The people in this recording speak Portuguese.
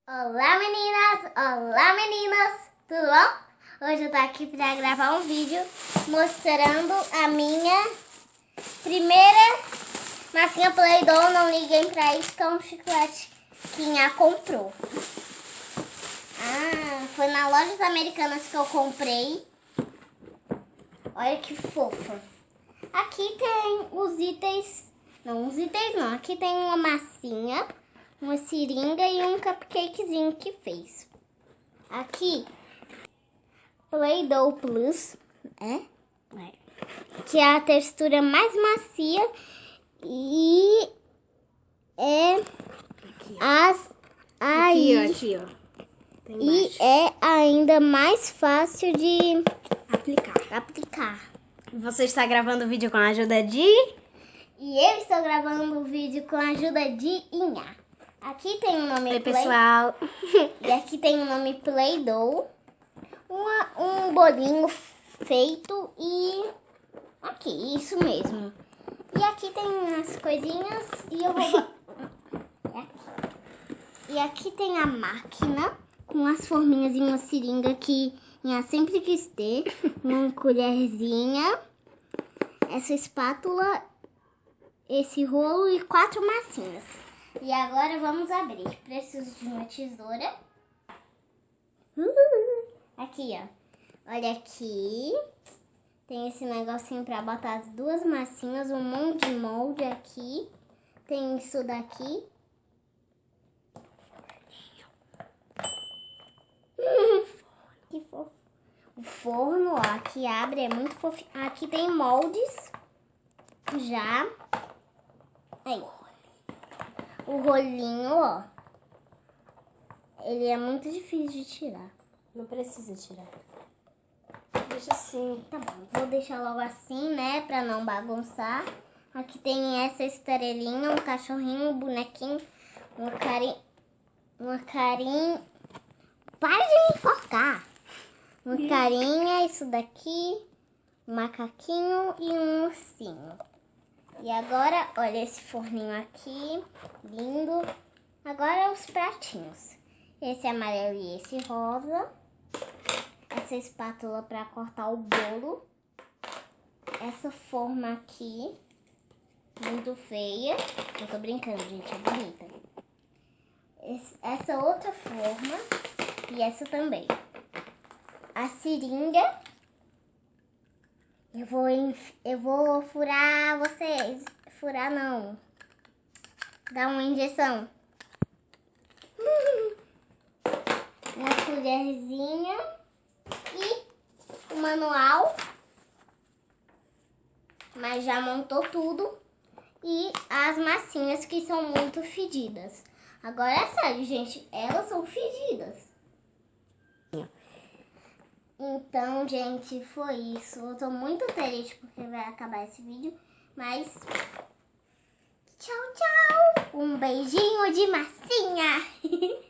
Olá meninas, olá meninos, tudo bom? Hoje eu tô aqui pra gravar um vídeo mostrando a minha primeira massinha Play-Doh. Não liguem pra isso, que é um chiclete que Nha comprou. Foi na Lojas Americanas que eu comprei. Olha que fofa. Aqui tem os itens, não, aqui tem uma massinha, uma seringa e um cupcakezinho que fez. Aqui, Play-Doh Plus, que é a textura mais macia e é Aqui, ó. Tem e embaixo. é ainda mais fácil de Aplicar. Você está gravando o vídeo com a ajuda de... E eu estou gravando o vídeo com a ajuda de Nha. Aqui tem o nome Oi, pessoal. E aqui tem o nome Play-Doh. Um bolinho feito e... Aqui, isso mesmo. E aqui tem as coisinhas e eu vou... E aqui tem a máquina com as forminhas e uma seringa que Nha sempre quis ter. Uma colherzinha, essa espátula, esse rolo e 4 massinhas. E agora vamos abrir. Preciso de uma tesoura. Aqui, ó. Olha aqui. Tem esse negocinho pra botar as 2 massinhas. Um monte de molde aqui. Tem isso daqui. Que fofo. O forno, ó. Aqui abre, é muito fofinho. Aqui tem moldes. Já. Aí. O rolinho, ó. Ele é muito difícil de tirar. Não precisa tirar. Deixa assim. Tá bom, vou deixar logo assim, né? Pra não bagunçar. Aqui tem essa estrelinha, um cachorrinho, um bonequinho, uma carinha. Para de me enforcar! Uma carinha, isso daqui, um macaquinho e um ursinho. E agora, olha esse forninho aqui, lindo. Agora os pratinhos. Esse amarelo e esse rosa. Essa espátula para cortar o bolo. Essa forma aqui, muito feia. Eu tô brincando, gente, é bonita. Essa outra forma e essa também. A seringa. Eu vou furar vocês. Furar não. Dar uma injeção. Uma colherzinha. E o manual. Mas já montou tudo. E as massinhas que são muito fedidas. Agora é sério, gente. Elas são fedidas. Então, gente, foi isso. Eu tô muito triste porque vai acabar esse vídeo. Mas, tchau, tchau. Um beijinho de massinha.